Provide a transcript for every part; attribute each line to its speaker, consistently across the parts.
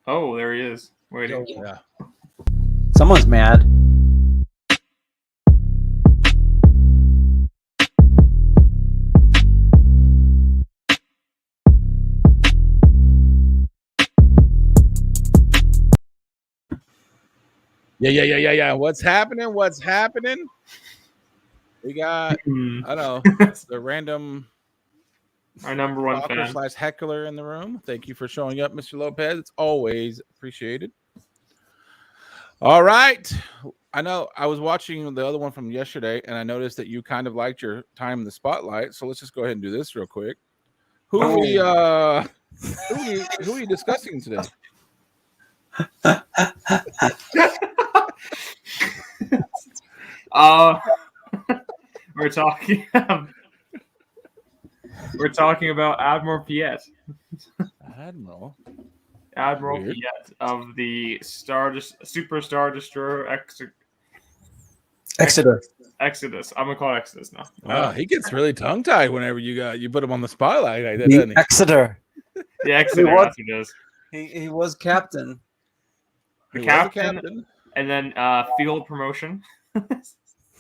Speaker 1: Oh, there he is. Waiting.
Speaker 2: Yeah.
Speaker 3: Someone's mad.
Speaker 2: Yeah. What's happening? We got, I don't know, the random
Speaker 1: our number one fan
Speaker 2: / heckler in the room. Thank you for showing up, Mr. Lopez. It's always appreciated. All right. I know I was watching the other one from yesterday, and I noticed that you kind of liked your time in the spotlight. So let's just go ahead and do this real quick. Who are you discussing today?
Speaker 1: We're talking about Admiral Piett.
Speaker 2: Admiral
Speaker 1: Piett of the Super Star Destroyer
Speaker 3: Exodus.
Speaker 1: I'm gonna call it Exodus now.
Speaker 2: Wow, he gets really tongue tied whenever you put him on the spotlight like that, doesn't he?
Speaker 3: Exeter.
Speaker 1: The Exeter, that's what it is.
Speaker 3: He was captain.
Speaker 1: The captain, and then field promotion.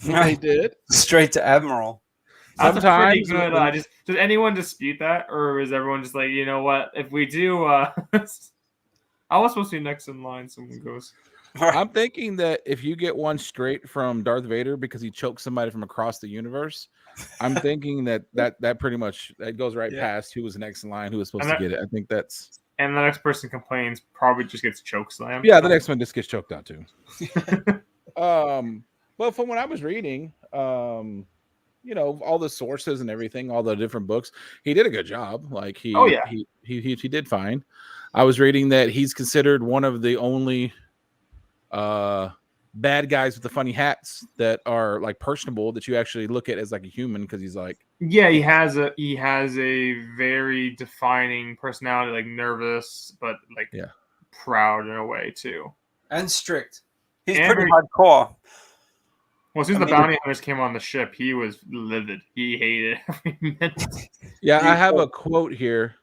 Speaker 2: He did
Speaker 3: straight to Admiral.
Speaker 1: Sometimes good. Does anyone dispute that, or is everyone just like, you know what? If we do, I was supposed to be next in line. Someone goes.
Speaker 2: I'm thinking that if you get one straight from Darth Vader because he choked somebody from across the universe, I'm thinking that pretty much that goes right past who was next in line, who was supposed to get it. I think that's.
Speaker 1: And the next person complains probably just gets choke slammed.
Speaker 2: Yeah, the next one just gets choked out too. Well, from what I was reading, all the sources and everything, all the different books, he did a good job. Like he did fine. I was reading that he's considered one of the only bad guys with the funny hats that are like personable that you actually look at as like a human, because he's like,
Speaker 1: yeah, he has a very defining personality, like nervous but like proud in a way too,
Speaker 3: and strict. He's pretty hardcore.
Speaker 1: Well, as soon as the bounty hunters came on the ship, he was livid. He hated every minute.
Speaker 2: Yeah, I have a quote here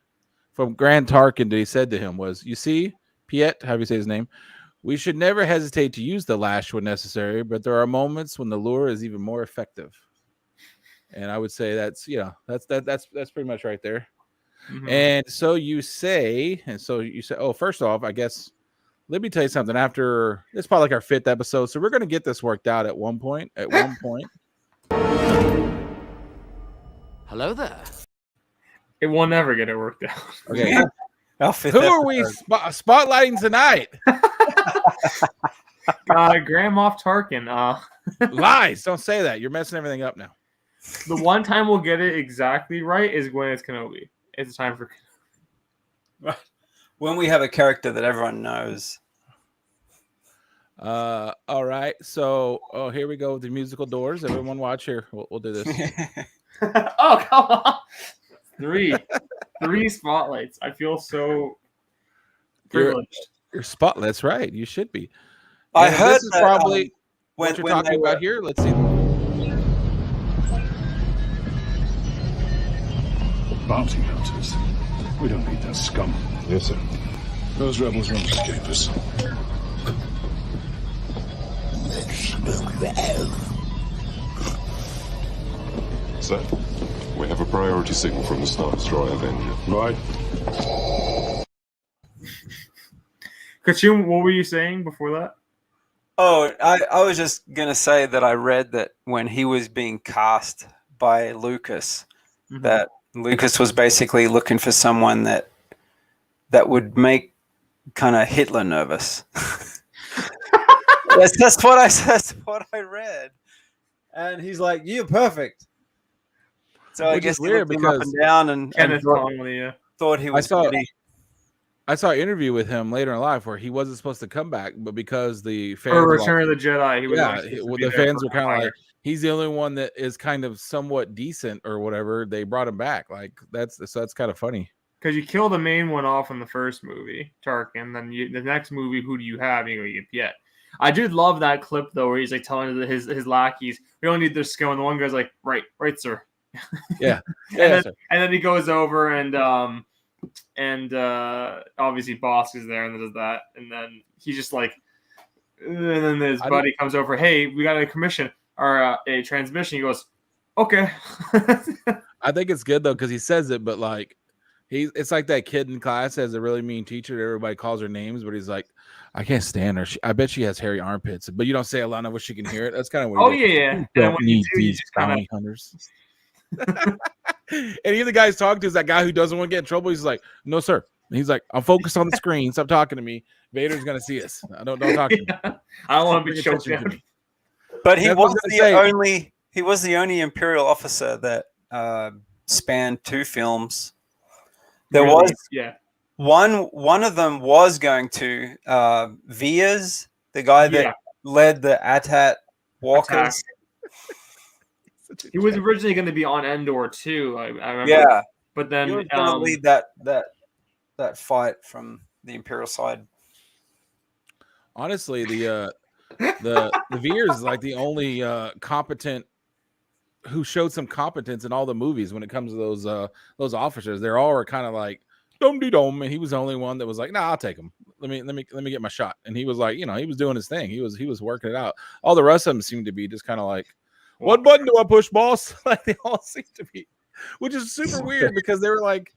Speaker 2: from Grand Tarkin that he said to him was, "You see, Piett, how do you say his name? We should never hesitate to use the lash when necessary, but there are moments when the lure is even more effective." And I would say that's pretty much right there. Mm-hmm. And so you say, oh, first off, I guess let me tell you something. After it's probably like our 5th episode, so we're going to get this worked out at one point.
Speaker 4: Hello there.
Speaker 1: It will never get it worked out.
Speaker 2: Okay. Who are we spotlighting tonight?
Speaker 1: Grand Moff Tarkin.
Speaker 2: Lies. Don't say that. You're messing everything up now.
Speaker 1: The one time we'll get it exactly right is when it's Kenobi. It's time for
Speaker 3: Kenobi. When we have a character that everyone knows.
Speaker 2: All right. So, here we go with the musical doors. Everyone watch here. We'll do this.
Speaker 1: Oh, come on. 3 spotlights. I feel so privileged.
Speaker 2: Your spotlight's right. You should be.
Speaker 3: I heard
Speaker 2: this is probably what you're talking about here. Let's see.
Speaker 5: Bounty hunters. We don't need that scum.
Speaker 6: Yes, sir.
Speaker 5: Those rebels won't escape us.
Speaker 6: Sir, we have a priority signal from the Star Destroyer engine.
Speaker 5: Right.
Speaker 1: Kachum, what were you saying before that?
Speaker 3: Oh, I was just going to say that I read that when he was being cast by Lucas, that Lucas was basically looking for someone that would make kind of Hitler nervous. That's what I read. And he's like, "You're perfect." So I guess weird because up and down and thought he was pretty.
Speaker 2: I saw an interview with him later in life where he wasn't supposed to come back, but because the fans
Speaker 1: Return of the Jedi,
Speaker 2: the fans were kind of like, he's the only one that is kind of somewhat decent or whatever. They brought him back. Like that's kind of funny.
Speaker 1: Because you kill the main one off in the first movie, Tarkin. Then the next movie, who do you have? You get Piett. I did love that clip though, where he's like telling his lackeys, "We don't need their skill," and the one guy's like, "Right, sir."
Speaker 2: Yeah.
Speaker 1: And then he goes over and obviously Bosk is there and does that, and then he's just like, and then his buddy comes over. Hey, we got a commission or a transmission. He goes, okay.
Speaker 2: I think it's good though because he says it, but like it's like that kid in class has a really mean teacher that everybody calls her names, but he's like, I can't stand her. I bet she has hairy armpits, but you don't say it loud enough where she can hear it. That's kind of what.
Speaker 1: Oh yeah.
Speaker 2: Don't need these bounty hunters. And even the guy he's talking to is that guy who doesn't want to get in trouble. He's like, no, sir. And he's like, I'm focused on the screen. Stop talking to me. Vader's gonna see us. Don't talk to me.
Speaker 1: I don't want to be choked down.
Speaker 3: But he was the only Imperial officer that spanned 2 films. There
Speaker 1: really?
Speaker 3: was
Speaker 1: Yeah.
Speaker 3: One of them was going to Viers, the guy that led the AT-AT walkers.
Speaker 1: He was originally going to be on Endor too. I remember.
Speaker 3: Yeah,
Speaker 1: but then
Speaker 3: he was going to lead that fight from the Imperial side.
Speaker 2: Honestly, the Veers is like the only competent who showed some competence in all the movies when it comes to those officers. They're all kind of like dum-de-dum, and he was the only one that was like, nah, I'll take him. Let me get my shot. And he was like, he was doing his thing. He was working it out. All the rest of them seemed to be just kind of like, what button do I push, boss? Like they all seem to be, which is super weird because they were like,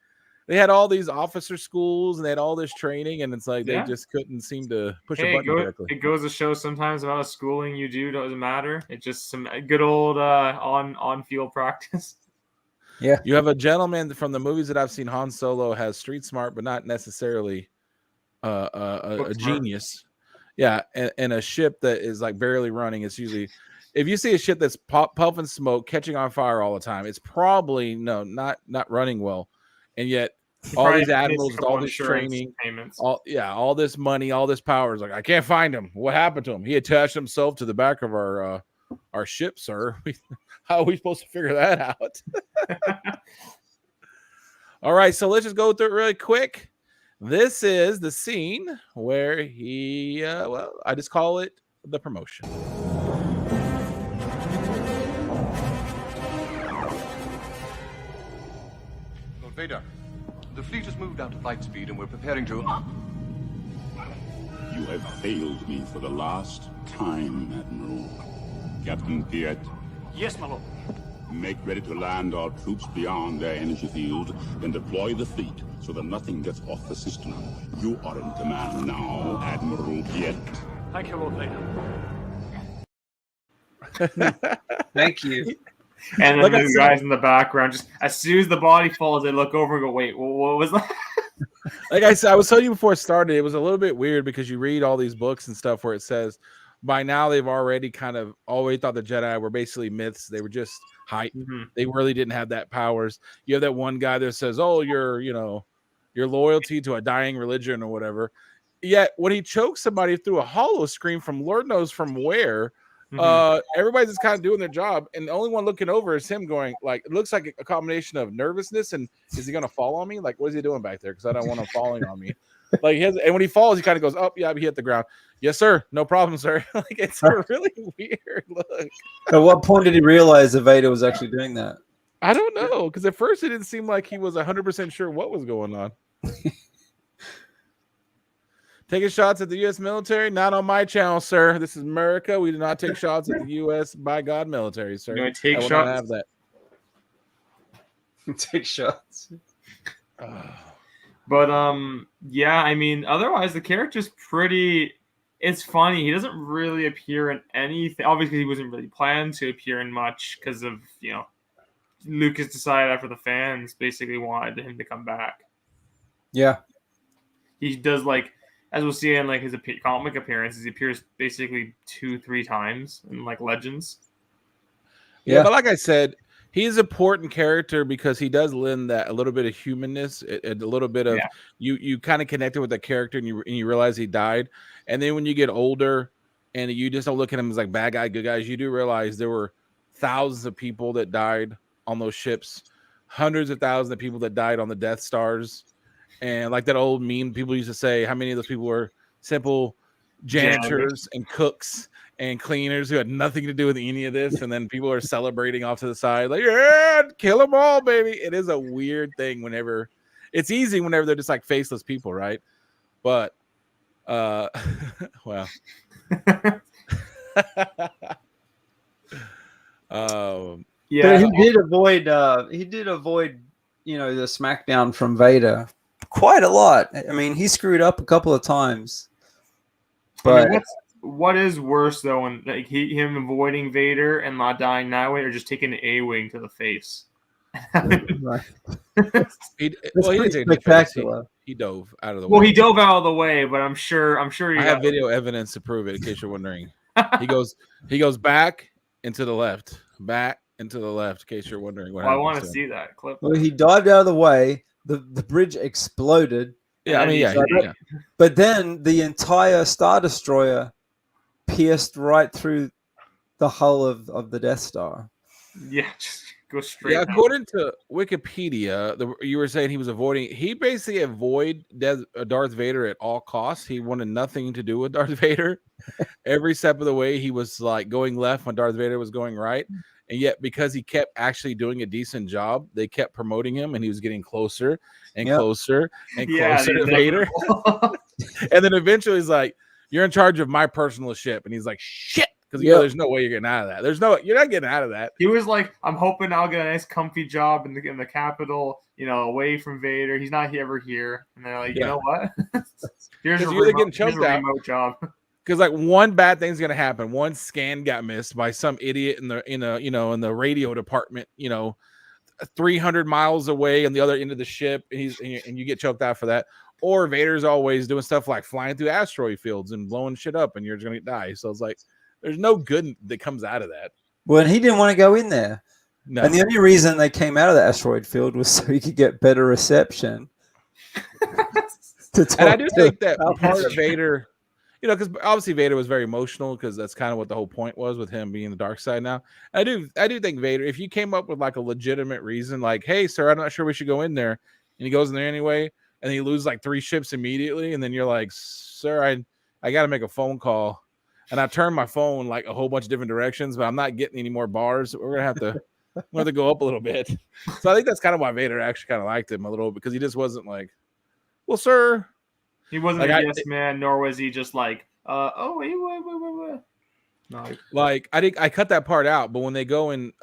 Speaker 2: they had all these officer schools and they had all this training, and it's like they just couldn't seem to push a button correctly.
Speaker 1: It goes to show sometimes about the schooling you do doesn't matter. It's just some good old on field practice.
Speaker 3: Yeah,
Speaker 2: you have a gentleman from the movies that I've seen. Han Solo has street smart, but not necessarily a genius. Yeah, and a ship that is like barely running. It's usually, if you see a ship that's puffing smoke, catching on fire all the time, it's probably not running well. And yet, all these admirals, all this training,
Speaker 1: payments,
Speaker 2: all this money, all this power is like, I can't find him. What happened to him? He attached himself to the back of our ship, sir. How are we supposed to figure that out? All right, so let's just go through it really quick. This is the scene where he, I just call it the promotion.
Speaker 7: Lord Vader, the fleet has moved out of light speed and we're preparing to...
Speaker 5: You have failed me for the last time, Admiral. Captain Piett.
Speaker 8: Yes, my lord.
Speaker 5: Make ready to land our troops beyond their energy field, then deploy the fleet so that nothing gets off the system. You are in command now, Admiral Piett.
Speaker 8: Thank you, Lord
Speaker 3: Vader. Thank you.
Speaker 1: And then the guys in the background, just as soon as the body falls, they look over and go, wait, what was that?
Speaker 2: Like I said, I was telling you before it started, it was a little bit weird because you read all these books and stuff where it says by now they've already kind of always thought the Jedi were basically myths. They were just hype. Mm-hmm. They really didn't have that powers. You have that one guy that says, oh, your loyalty to a dying religion or whatever. Yet when he chokes somebody through a hollow screen from Lord knows from where, everybody's just kind of doing their job, and the only one looking over is him going like, it looks like a combination of nervousness and is he gonna fall on me? Like, what is he doing back there? Because I don't want him falling on me. Like, and when he falls, he kind of goes, oh yeah, he hit the ground. Yes, sir, no problem, sir. Like, it's a really weird look.
Speaker 3: At what point did he realize that Vader was actually doing that?
Speaker 2: I don't know, because at first it didn't seem like he was 100% sure what was going on. Taking shots at the U.S. military? Not on my channel, sir. This is America. We do not take shots at the U.S. by God military, sir.
Speaker 1: You take shots?
Speaker 2: Not have that.
Speaker 3: Take shots.
Speaker 1: But yeah, I mean, otherwise the character's pretty. It's funny. He doesn't really appear in anything. Obviously, he wasn't really planned to appear in much because of Lucas decided after the fans basically wanted him to come back.
Speaker 3: Yeah,
Speaker 1: he does like. As we'll see in like his comic appearances, he appears basically 2-3 times in like Legends.
Speaker 2: Yeah, but like I said, he's an important character because he does lend that a little bit of humanness, a little bit of you kind of connected with the character and you realize he died. And then when you get older and you just don't look at him as like bad guy, good guys, you do realize there were thousands of people that died on those ships, hundreds of thousands of people that died on the Death Stars. And like that old meme, people used to say how many of those people were simple janitors and cooks and cleaners who had nothing to do with any of this. And then people are celebrating off to the side like, yeah, kill them all, baby. It is a weird thing whenever. it's easy whenever they're just like faceless people, right? But well.
Speaker 1: Yeah,
Speaker 3: But he did avoid the smackdown from Vader quite a lot. I mean, he screwed up a couple of times. But
Speaker 1: I mean, what is worse though, when like him avoiding Vader and not dying that way, or just taking an A-wing to the face?
Speaker 3: right.
Speaker 2: he
Speaker 3: That's
Speaker 2: didn't
Speaker 3: pretty
Speaker 2: take the face.
Speaker 3: spectacular.
Speaker 2: He dove out of the way.
Speaker 1: Well, he dove out of the way, but I'm sure
Speaker 2: I have video evidence to prove it. In case you're wondering, he goes back into the left, back into the left. In case you're wondering what.
Speaker 1: Well, I want to see that clip.
Speaker 3: Well, he dived out of the way. The bridge exploded.
Speaker 2: Yeah, I mean, yeah.
Speaker 3: But then the entire Star Destroyer pierced right through the hull of the Death Star.
Speaker 1: Yeah, just go straight.
Speaker 2: Yeah, according to Wikipedia, you were saying he was avoiding. He basically avoided Darth Vader at all costs. He wanted nothing to do with Darth Vader. Every step of the way, he was like going left when Darth Vader was going right. And yet, because he kept actually doing a decent job, they kept promoting him, and he was getting closer and closer and closer to Vader. And then eventually, he's like, "You're in charge of my personal ship," and he's like, "Shit." Because there's no way you're getting out of that. You're not getting out of that.
Speaker 1: He was like, I'm hoping I'll get a nice comfy job in the capital, away from Vader. He's not ever here. And they're like, you know what? Here's a remote job.
Speaker 2: Because like one bad thing's gonna happen. One scan got missed by some idiot in the radio department, 300 miles away on the other end of the ship, and you get choked out for that. Or Vader's always doing stuff like flying through asteroid fields and blowing shit up, and you're just gonna die. So it's like, there's no good that comes out of that.
Speaker 3: Well, and he didn't want to go in there.
Speaker 2: No.
Speaker 3: And the only reason they came out of the asteroid field was so he could get better reception.
Speaker 2: And I do think that part of Vader, because obviously Vader was very emotional, because that's kind of what the whole point was with him being the dark side now. I do think Vader, if you came up with like a legitimate reason, like, hey, sir, I'm not sure we should go in there, and he goes in there anyway, and he loses like 3 ships immediately, and then you're like, sir, I got to make a phone call. And I turned my phone like a whole bunch of different directions, but I'm not getting any more bars. We're gonna have to go up a little bit. So I think that's kind of why Vader actually kind of liked him a little, because he just wasn't like, well, sir.
Speaker 1: He wasn't like, a yes man, nor was he just like, wait. No.
Speaker 2: Like I cut that part out, but when they go and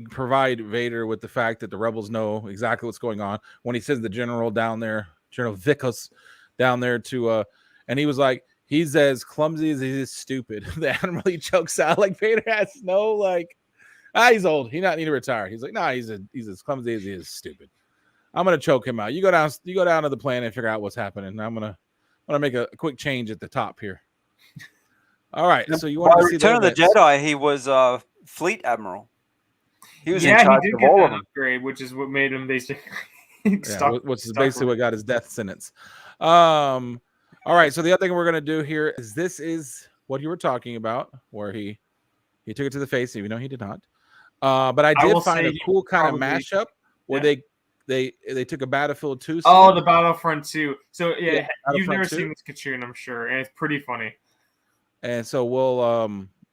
Speaker 2: provide Vader with the fact that the rebels know exactly what's going on, when he sends the general down there, General Vickers down there to and he was like, he's as clumsy as he is stupid. The admiral, he chokes out like Vader has no like, he's old. He not need to retire. He's like, he's as clumsy as he is stupid. I'm gonna choke him out. You go down to the planet and figure out what's happening. I'm gonna make a quick change at the top here. All right. So you want to see
Speaker 3: Return of the Jedi? He was fleet admiral. He was in
Speaker 1: he
Speaker 3: charge
Speaker 1: did
Speaker 3: of
Speaker 1: get
Speaker 3: all
Speaker 1: that
Speaker 3: of them.
Speaker 1: upgrade, which is what made him basically
Speaker 2: which is basically what got his death sentence. All right, so the other thing we're gonna do here is this is what you were talking about, where he took it to the face, even though he did not. But I did find a cool kind of mashup where they took a Battlefield 2 scene.
Speaker 1: Oh, the Battlefront 2. So you've never seen this cartoon, I'm sure, and it's pretty funny.
Speaker 2: And so we'll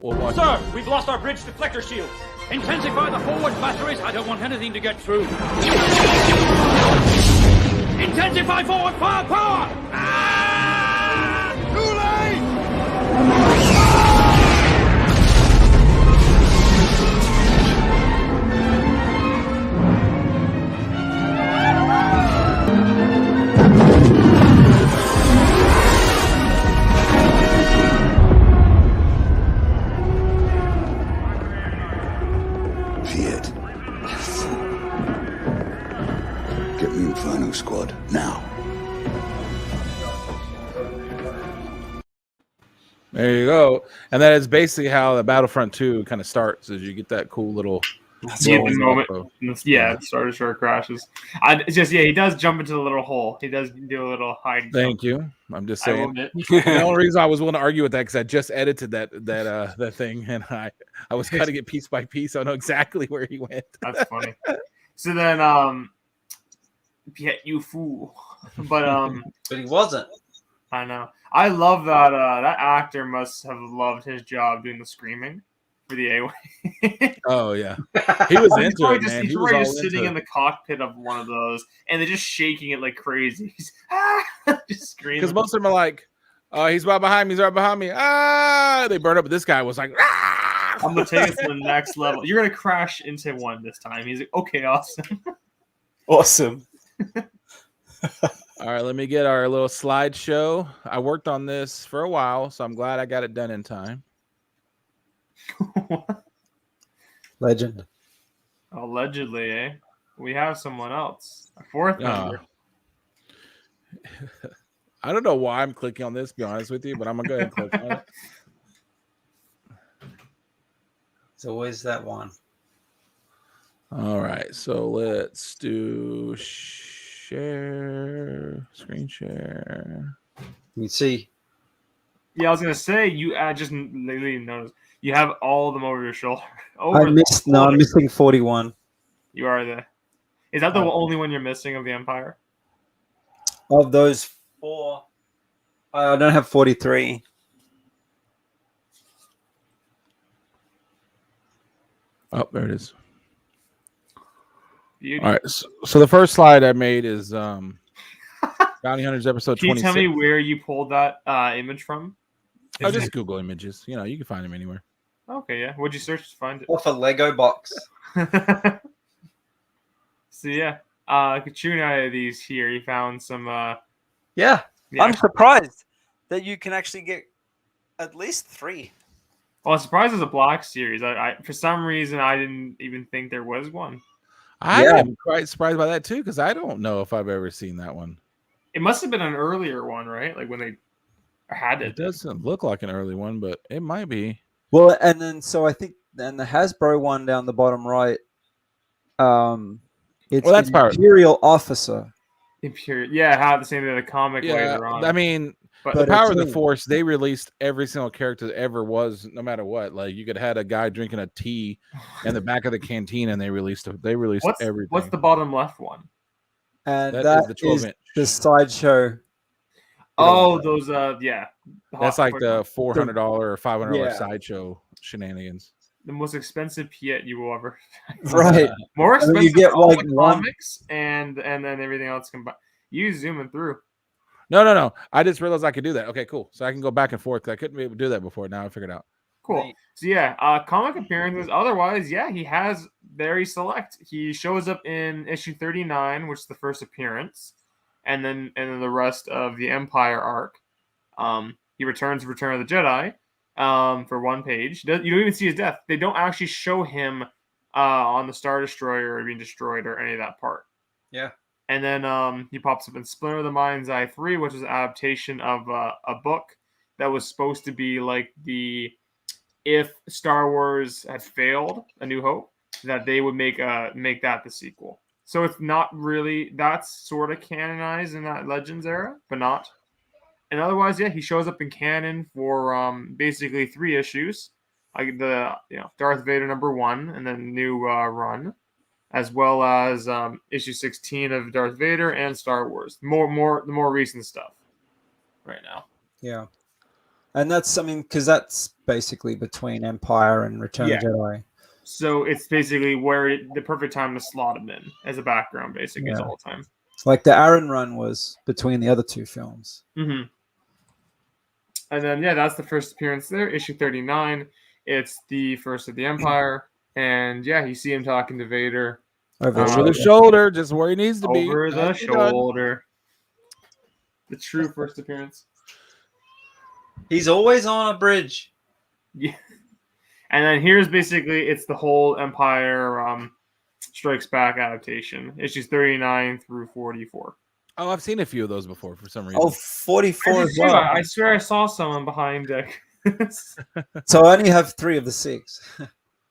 Speaker 2: watch.
Speaker 8: Sir, we've lost our bridge deflector shield. Intensify the forward batteries. I don't want anything to get through. Intensify forward firepower.
Speaker 9: Piett. Get me Inferno Squad, now.
Speaker 2: There you go. And that is basically how the Battlefront 2 kind of starts, is you get that cool little
Speaker 1: moment. The Star Destroyer crashes. He does jump into the little hole. He does do a little hide.
Speaker 2: Thank you. I'm just saying. The only reason I was willing to argue with that, because I just edited that thing, and I was cutting it piece by piece. I know exactly where he went.
Speaker 1: That's funny. So then, Piett, you fool. But
Speaker 3: he wasn't.
Speaker 1: I know. I love that. That actor must have loved his job doing the screaming. for the A-Wing.
Speaker 2: Oh yeah, he was
Speaker 1: He's
Speaker 2: into
Speaker 1: probably
Speaker 2: it,
Speaker 1: just,
Speaker 2: man.
Speaker 1: he's
Speaker 2: He was
Speaker 1: probably
Speaker 2: all
Speaker 1: just sitting
Speaker 2: into
Speaker 1: in
Speaker 2: it.
Speaker 1: the cockpit of one of those, and they're just shaking it like crazy. He's just screaming.
Speaker 2: Because most of them are like, he's right behind me. He's right behind me. Ah, they burned up. But this guy was like, ah!
Speaker 1: I'm gonna take us to the next level. You're gonna crash into one this time. He's like, okay, awesome.
Speaker 3: Awesome.
Speaker 2: All right, let me get our little slideshow. I worked on this for a while, so I'm glad I got it done in time.
Speaker 3: Legend.
Speaker 1: Allegedly, eh? We have someone else. A fourth member.
Speaker 2: I don't know why I'm clicking on this, to be honest with you, but I'm going to go ahead and click on it.
Speaker 3: It's always that one.
Speaker 2: All right, so let's do share, screen share.
Speaker 3: You see.
Speaker 1: Yeah, I was gonna say you just literally noticed you have all of them over your shoulder.
Speaker 3: I'm missing 41.
Speaker 1: You are the. Is that the only one you're missing of the Empire?
Speaker 3: Of those 4, I don't have 43.
Speaker 2: Oh, there it is.
Speaker 1: Beauty.
Speaker 2: All right, so the first slide I made is Bounty Hunters episode 26.
Speaker 1: Can you tell me where you pulled that image from?
Speaker 2: Oh, just Google images. You know, you can find them anywhere.
Speaker 1: Okay, yeah. What'd you search to find it?
Speaker 3: Off a Lego box.
Speaker 1: So yeah, Kachuna these here. He found some.
Speaker 3: Yeah, I'm surprised that you can actually get at least 3.
Speaker 1: Well, I'm surprised there's a Black series. I for some reason I didn't even think there was one.
Speaker 2: I am quite surprised by that too, because I don't know if I've ever seen that one.
Speaker 1: It must have been an earlier one, right? Like when they had it.
Speaker 2: It doesn't look like an early one, but it might be.
Speaker 3: Well, and then so I think, and the Hasbro one down the bottom right, it's
Speaker 2: that's
Speaker 3: Imperial Officer.
Speaker 1: Imperial, yeah, have the same thing in the comic later on.
Speaker 2: I mean,
Speaker 1: but
Speaker 2: the Power of the Force, they released every single character that ever was, no matter what. Like you could have had a guy drinking a tea in the back of the canteen, and they released everything.
Speaker 1: What's the bottom left one?
Speaker 3: And that is the 12-inch. The sideshow.
Speaker 1: Oh, those yeah.
Speaker 2: That's like the $400 or $500 sideshow shenanigans.
Speaker 1: The most expensive Piett you will ever.
Speaker 3: Right.
Speaker 1: More expensive.
Speaker 3: I mean, you get
Speaker 1: than all
Speaker 3: like
Speaker 1: the comics and then everything else combined. You zooming through.
Speaker 2: No. I just realized I could do that. Okay, cool. So I can go back and forth because I couldn't be able to do that before. Now I figured out.
Speaker 1: Cool. So yeah, comic appearances. Otherwise, yeah, he has very select. He shows up in issue 39, which is the first appearance, and then the rest of the Empire arc. He returns to Return of the Jedi for one page. You don't even see his death. They don't actually show him on the Star Destroyer being destroyed or any of that part.
Speaker 3: Yeah.
Speaker 1: And then he pops up in Splinter of the Mind's Eye 3, which is an adaptation of a book that was supposed to be like if Star Wars had failed A New Hope, that they would make that the sequel. So it's not really, that's sort of canonized in that Legends era, but not. And otherwise, yeah, he shows up in canon for basically 3 issues, like the Darth Vader #1 and then new run, as well as issue 16 of Darth Vader and Star Wars. The more recent stuff right now.
Speaker 3: Yeah, and that's because that's basically between Empire and Return of the Jedi.
Speaker 1: So it's basically the perfect time to slot him in as a background, basically, all the time.
Speaker 3: Like the Aaron run was between the other 2 films.
Speaker 1: Mm-hmm. And then, that's the first appearance there, issue 39. It's the first of the Empire. And, you see him talking to Vader.
Speaker 2: Over the shoulder, just where he needs to be.
Speaker 1: Over the shoulder. The true first appearance.
Speaker 3: He's always on a bridge.
Speaker 1: Yeah. And then here's basically, it's the whole Empire Strikes Back adaptation. Issues 39 through 44.
Speaker 2: Oh, I've seen a few of those before for some reason.
Speaker 3: Oh, 44 as well.
Speaker 1: I swear I saw someone behind deck.
Speaker 3: So I only have 3 of the 6.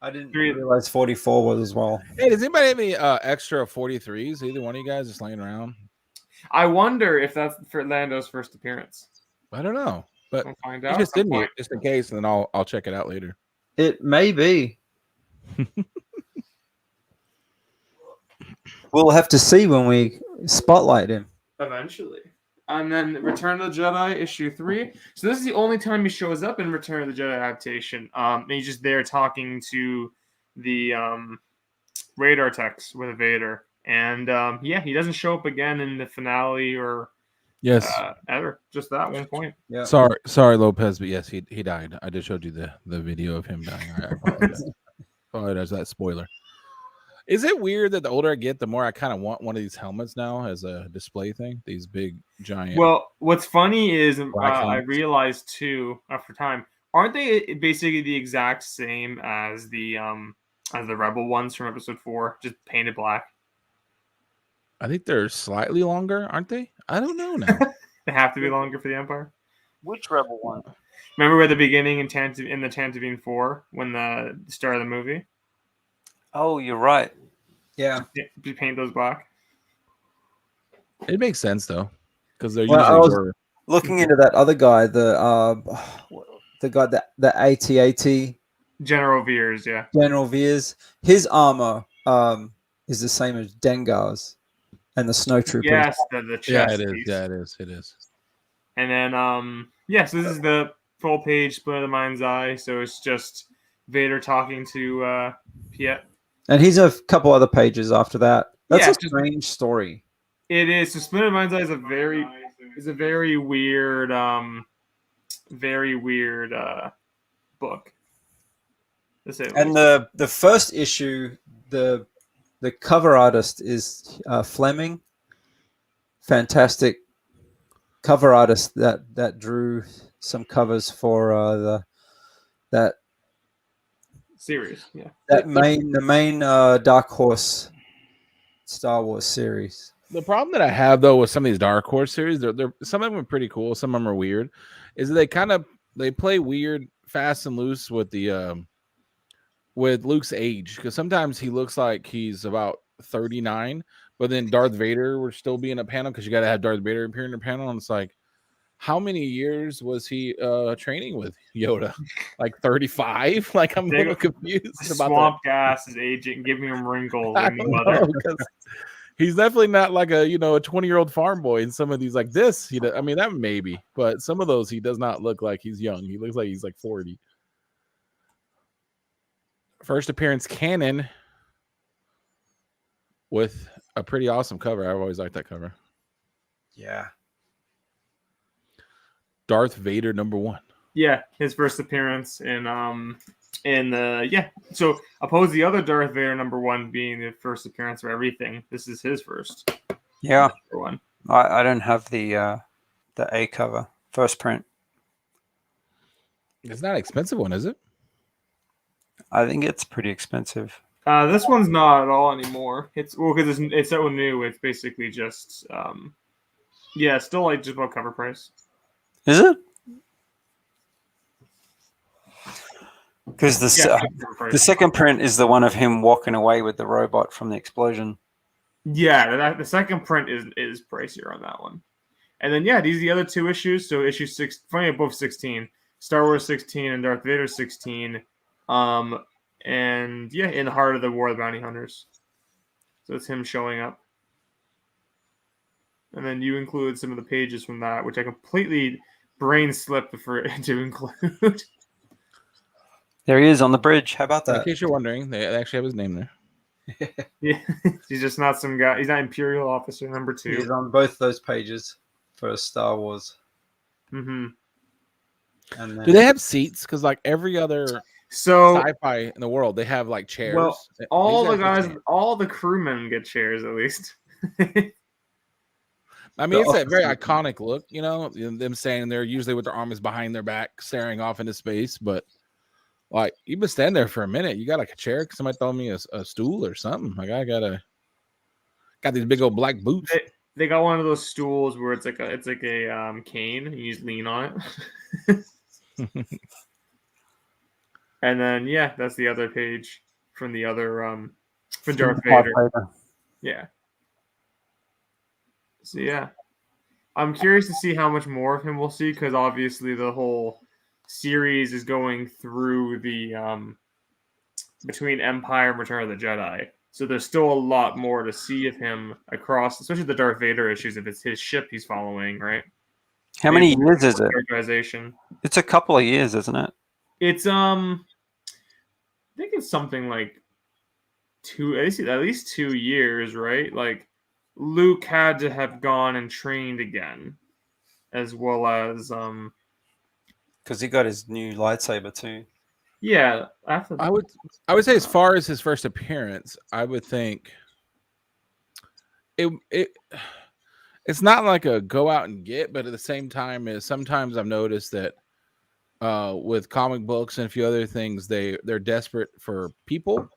Speaker 3: I didn't realize 44 was as well.
Speaker 2: Hey, does anybody have any extra 43s? Either one of you guys just laying around?
Speaker 1: I wonder if that's for Lando's first appearance.
Speaker 2: I don't know, but
Speaker 1: we'll find out.
Speaker 2: Just send me just in case, and then I'll check it out later.
Speaker 3: It may be. We'll have to see when we spotlight him.
Speaker 1: Eventually. And then Return of the Jedi issue 3. So this is the only time he shows up in Return of the Jedi adaptation. And he's just there talking to the radar techs with Vader. And he doesn't show up again in the finale or ever. Just that one point.
Speaker 3: Yeah.
Speaker 2: Sorry, Lopez, but yes, he died. I just showed you the video of him dying. I apologize. Apologize that spoiler. Is it weird that the older I get, the more I kind of want one of these helmets now as a display thing? These big, giant.
Speaker 1: Well, what's funny is I realized too after time, aren't they basically the exact same as the Rebel ones from Episode 4, just painted black?
Speaker 2: I think they're slightly longer, aren't they? I don't know now.
Speaker 1: They have to be longer for the Empire.
Speaker 3: Which Rebel one?
Speaker 1: Remember at the beginning in the Tantabine 4 when the start of the movie?
Speaker 3: Oh, you're right. Yeah.
Speaker 1: You paint those black.
Speaker 2: It makes sense though, because they're
Speaker 3: Well,
Speaker 2: usually
Speaker 3: I was
Speaker 2: were...
Speaker 3: looking into that other guy, the guy the AT-AT
Speaker 1: General Veers, yeah.
Speaker 3: General Veers. His armor is the same as Dengar's and the snowtroopers.
Speaker 1: Yes, the chest.
Speaker 2: Yeah, it is.
Speaker 1: piece.
Speaker 2: Yeah, it is. It is.
Speaker 1: And then so this is the full page Split of the Mind's Eye. So it's just Vader talking to Piett.
Speaker 3: And he's a couple other pages after that. That's
Speaker 1: Yeah,
Speaker 3: a strange story.
Speaker 1: It is. So Split of the Mind's Eye is a very weird book.
Speaker 3: And the first issue, the cover artist is Fleming. Fantastic cover artist that drew some covers for that
Speaker 1: series. Yeah.
Speaker 3: The main Dark Horse Star Wars series.
Speaker 2: The problem that I have though with some of these Dark Horse series, they're some of them are pretty cool, some of them are weird. Is that they play weird, fast and loose with the with Luke's age, because sometimes he looks like he's about 39, but then Darth Vader would still be in a panel because you got to have Darth Vader appear in a panel, and it's like, how many years was he training with Yoda? Like 35? Like I'm a little confused about
Speaker 1: Swamp Gas is aging, giving him wrinkles.
Speaker 2: He's definitely not like a 20-year-old farm boy in some of these like this. I mean, that maybe, but some of those he does not look like he's young. He looks like he's like 40. First appearance canon with a pretty awesome cover. I've always liked that cover.
Speaker 3: Yeah.
Speaker 2: Darth Vader #1.
Speaker 1: Yeah, his first appearance So opposed the other Darth Vader #1 being the first appearance for everything. This is his first.
Speaker 3: Yeah.
Speaker 1: #1.
Speaker 3: I don't have the A cover first print.
Speaker 2: It's not an expensive one, is it?
Speaker 3: I think it's pretty expensive.
Speaker 1: This one's not at all anymore. It's because it's so new. It's basically just still like just about cover price.
Speaker 3: Is it? Because the second print is the one of him walking away with the robot from the explosion.
Speaker 1: Yeah, the second print is pricier on that one. And then these are the other two issues. So issue 6, funny, both 16, Star Wars 16 and Darth Vader 16. In the heart of the War of the Bounty Hunters. So it's him showing up. And then you include some of the pages from that, which I completely brain slipped to include.
Speaker 3: There he is on the bridge. How about that?
Speaker 2: In case you're wondering, they actually have his name there.
Speaker 1: Yeah, he's just not some guy. He's not Imperial Officer #2.
Speaker 3: He's on both those pages for Star Wars.
Speaker 1: Mm-hmm.
Speaker 3: And then,
Speaker 2: do they have seats? Because like every other sci-fi in the world, they have like chairs.
Speaker 1: Well, all the crewmen get chairs at least.
Speaker 2: I mean, it's a very iconic look, them standing there usually with their arms behind their back, staring off into space. But like, you've been standing there for a minute. You got like a chair? Somebody throw me a stool or something. Like I got these big old black boots.
Speaker 1: They got one of those stools where it's like a cane. And you just lean on it. And then that's the other page from the other for Darth Vader. Yeah. So I'm curious to see how much more of him we'll see, because obviously the whole series is going through the between Empire and Return of the Jedi. So there's still a lot more to see of him across, especially the Darth Vader issues. If it's his ship he's following, right?
Speaker 3: How many years is it?
Speaker 1: Characterization.
Speaker 3: It's a couple of years, isn't it?
Speaker 1: It's I think it's something like at least 2 years, right? Like Luke had to have gone and trained again, as well as
Speaker 3: because he got his new lightsaber too.
Speaker 1: Yeah, after
Speaker 2: I would say as far as his first appearance, I would think it's not like a go out and get, but at the same time, is sometimes I've noticed that with comic books and a few other things, they're desperate for people,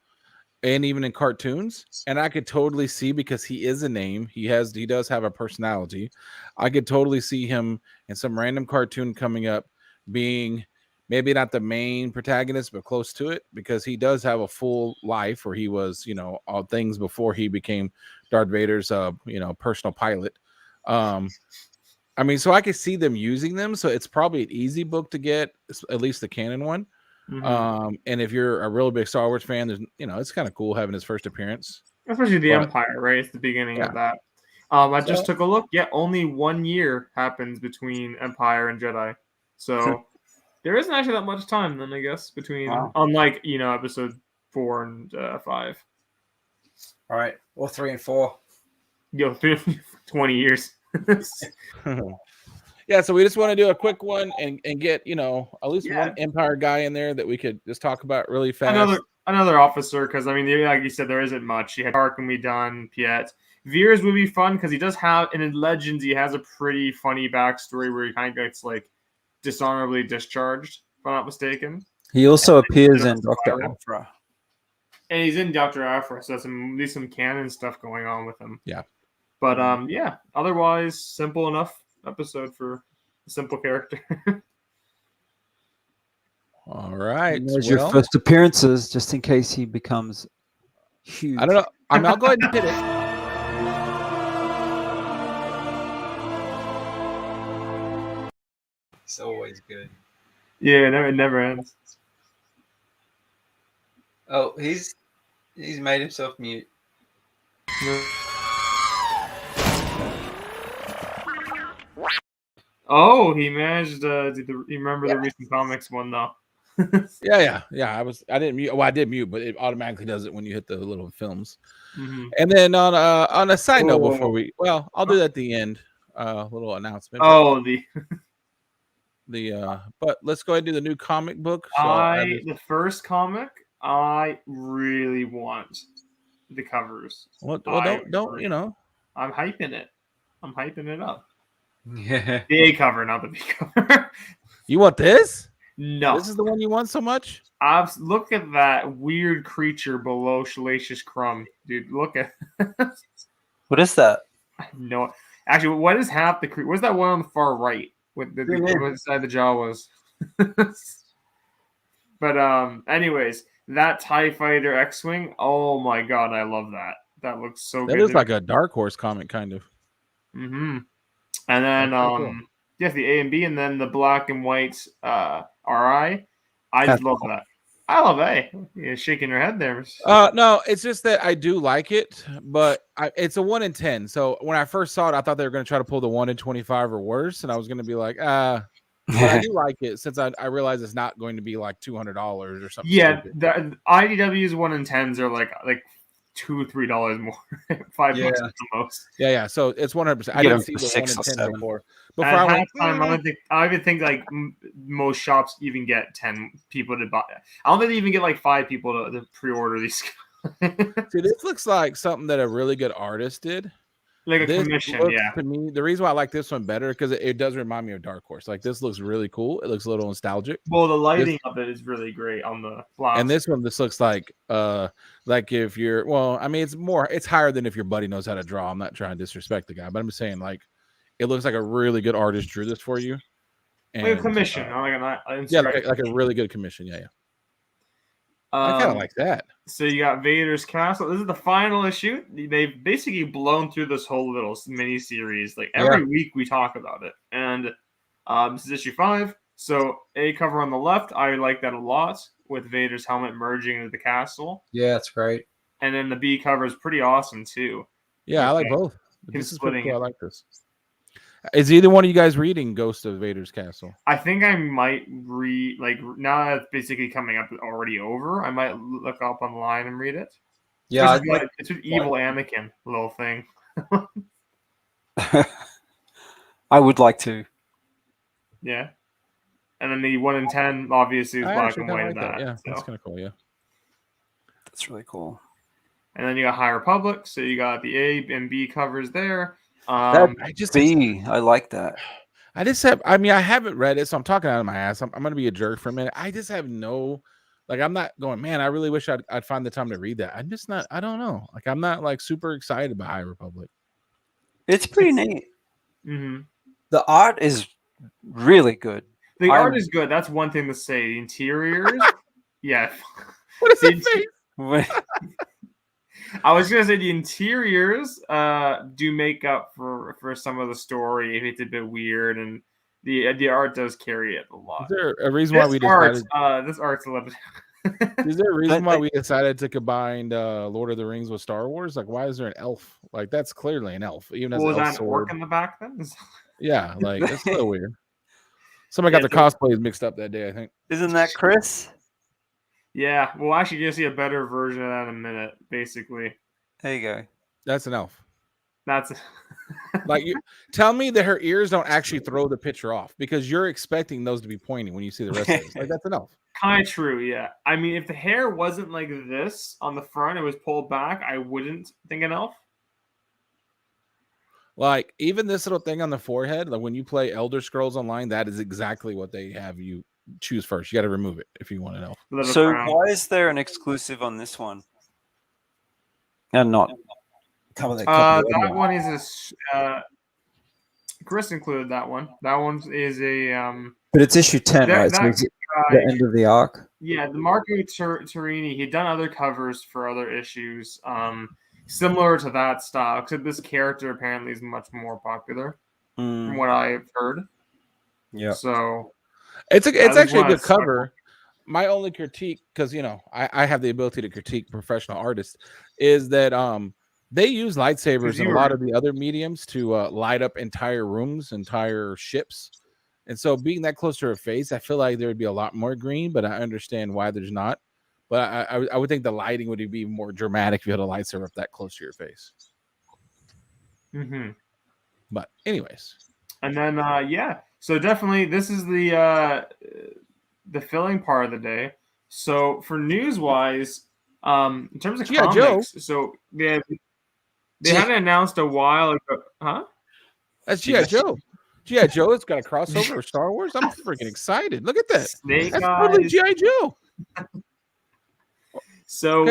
Speaker 2: and even in cartoons. And I could totally see, because he is a name, he does have a personality. I could totally see him in some random cartoon coming up being maybe not the main protagonist, but close to it, because he does have a full life where he was, all things before he became Darth Vader's, personal pilot. I mean, so I could see them using them. So it's probably an easy book to get, at least the canon one.
Speaker 1: Mhm.
Speaker 2: And if you're a really big Star Wars fan, there's, it's kind of cool having his first appearance.
Speaker 1: Especially the Empire, right? It's the beginning of that. I just took a look. Yeah, only 1 year happens between Empire and Jedi. So there isn't actually that much time then, I guess, between, unlike, episode 4 and 5.
Speaker 3: All right. Or 3 and 4.
Speaker 1: 20 years.
Speaker 2: Yeah, so we just want to do a quick one and get, at least one Empire guy in there that we could just talk about really fast.
Speaker 1: Another officer, because, I mean, like you said, there isn't much. You had Tarkin be done, Piett. Veers would be fun, because he does have, in Legends, he has a pretty funny backstory where he kind of gets, like, dishonorably discharged, if I'm not mistaken.
Speaker 3: He also appears in Dr. Aphra.
Speaker 1: And he's in Dr. Aphra, so there's some canon stuff going on with him.
Speaker 2: Yeah.
Speaker 1: But, otherwise, simple enough episode for a simple character.
Speaker 2: All right.
Speaker 10: There's your first appearances, just in case he becomes huge.
Speaker 2: I don't know. I'll go ahead and hit it.
Speaker 3: It's always good.
Speaker 1: Yeah, it never ends.
Speaker 3: Oh, he's made himself mute.
Speaker 1: Oh, he managed to remember the recent comics one though.
Speaker 2: Yeah. I didn't mute. Well, I did mute, but it automatically does it when you hit the little films.
Speaker 1: Mm-hmm.
Speaker 2: And then on a side note, before I'll do that at the end. Little announcement.
Speaker 1: Oh,
Speaker 2: but let's go ahead and do the new comic book.
Speaker 1: The first comic, I really want the covers.
Speaker 2: Well, don't
Speaker 1: I'm hyping it. I'm hyping it up.
Speaker 3: Yeah.
Speaker 1: The A cover, not the B cover.
Speaker 2: You want this?
Speaker 1: No.
Speaker 2: This is the one you want so much?
Speaker 1: Look at that weird creature below Salacious Crumb. Dude, look at
Speaker 3: What is that?
Speaker 1: No. Actually, what is half the creature? What's that one on the far right? With the side the jaw was. But anyways, that TIE Fighter X-Wing, oh my god, I love that. That looks so good.
Speaker 2: That is like a Dark Horse comic, kind of.
Speaker 1: Mm-hmm. And then cool. Yes, the A and B, and then the black and white RI. I just love that. I love A. You're shaking your head there.
Speaker 2: No, it's just that I do like it, but it's a 1 in 10. So when I first saw it, I thought they were going to try to pull the 1 in 25 or worse, and I was going to be like, But I do like it, since I realize it's not going to be like $200 or something.
Speaker 1: Yeah, the IDW's 1 in 10s are like $2-3 more, $5 at the most.
Speaker 2: Yeah. So it's 100%. I didn't see the 1 in 10 before.
Speaker 1: I would think like most shops even get 10 people to buy. I don't think they even get like 5 people to pre-order these.
Speaker 2: See, this looks like something that a really good artist did.
Speaker 1: Like a commission, yeah.
Speaker 2: To me, the reason why I like this one better, because it does remind me of Dark Horse. Like, this looks really cool. It looks a little nostalgic.
Speaker 1: Well, the lighting of it is really great on the blast.
Speaker 2: And this one, this looks like if you're, it's higher than if your buddy knows how to draw. I'm not trying to disrespect the guy, but I'm just saying, like, it looks like a really good artist drew this for you. And,
Speaker 1: like a commission,
Speaker 2: like a really good commission. Yeah. I kind of like that.
Speaker 1: So you got Vader's Castle. This is the final issue. They've basically blown through this whole little mini series. Like every week we talk about it. And this is issue 5. So A cover on the left, I like that a lot, with Vader's helmet merging into the castle.
Speaker 3: Yeah, it's great.
Speaker 1: and then the B cover is pretty awesome too.
Speaker 2: Yeah, I like both.
Speaker 1: Him
Speaker 2: This is pretty
Speaker 1: splitting
Speaker 2: cool. I
Speaker 1: it.
Speaker 2: like this. Is either one of you guys reading Ghost of Vader's Castle?
Speaker 1: I think I might read, like, now that it's basically coming up already over, I might look up online and read it.
Speaker 3: Yeah,
Speaker 1: it's with evil Anakin, little thing.
Speaker 3: I would like to.
Speaker 1: Yeah. And then the 1 in 10 obviously is
Speaker 2: I
Speaker 1: black
Speaker 2: actually
Speaker 1: and white
Speaker 2: kinda
Speaker 1: in
Speaker 2: like
Speaker 1: that.
Speaker 2: Yeah,
Speaker 1: so.
Speaker 2: that's kind of cool. Yeah,
Speaker 3: That's really cool.
Speaker 1: And then you got High Republic, so you got the A and B covers there.
Speaker 3: I like that.
Speaker 2: I mean, I haven't read it, so I'm talking out of my ass. I'm going to be a jerk for a minute. I just have no, like, I'm not going, man, I really wish I'd find the time to read that. I'm just not, I don't know. Like, I'm not, like, super excited about High Republic.
Speaker 3: It's pretty neat.
Speaker 1: Mm-hmm.
Speaker 3: The art is really good.
Speaker 1: The art is good. That's one thing to say. The interiors, yeah.
Speaker 2: What is that face?
Speaker 1: I was gonna say the interiors do make up for some of the story if it's a bit weird, and the art does carry it a lot.
Speaker 2: Is there a reason why we decided?
Speaker 1: This art's a little bit.
Speaker 2: Is there a reason why we decided to combine Lord of the Rings with Star Wars? Like, why is there an elf? Like, that's clearly an elf. Even as
Speaker 1: Was
Speaker 2: an
Speaker 1: that
Speaker 2: elf
Speaker 1: an
Speaker 2: sword.
Speaker 1: orc in the back then?
Speaker 2: Yeah, like that's so weird. Somebody got the cosplays mixed up that day, I think.
Speaker 3: Isn't that Chris?
Speaker 1: Yeah, well, actually, you're gonna see a better version of that in a minute. Basically,
Speaker 3: there you go.
Speaker 2: That's an elf.
Speaker 1: That's
Speaker 2: like, you tell me that her ears don't actually throw the picture off because you're expecting those to be pointing when you see the rest of it. Like, that's an elf.
Speaker 1: Kind of true, yeah. I mean, if the hair wasn't like this on the front, it was pulled back, I wouldn't think an elf.
Speaker 2: Like, even this little thing on the forehead, like when you play Elder Scrolls Online, that is exactly what they have you choose first. You got to remove it if you want an elf.
Speaker 3: So why is there an exclusive on this one? And not
Speaker 1: that one is a Chris included that one. That one is a
Speaker 10: but it's issue 10, right? So it's the end of the arc.
Speaker 1: Yeah, the Marco Turini, he'd done other covers for other issues. Similar to that style, except this character apparently is much more popular from what I've heard.
Speaker 10: Yeah.
Speaker 1: So
Speaker 2: it's actually a good cover. My only critique, because I have the ability to critique professional artists, is that they use lightsabers in a lot of the other mediums to light up entire rooms, entire ships. And so being that close to her face, I feel like there would be a lot more green, but I understand why there's not. But I would think the lighting would be more dramatic if you had a lightsaber up that close to your face.
Speaker 1: Mm-hmm.
Speaker 2: But anyways.
Speaker 1: And then, so definitely this is the filling part of the day. So for news-wise, in terms of comics, so they hadn't announced a while ago. Huh?
Speaker 2: That's G.I. Joe. G.I. Joe has got a crossover with Star Wars. I'm freaking excited. Look at that. That's totally G.I. Joe.
Speaker 1: So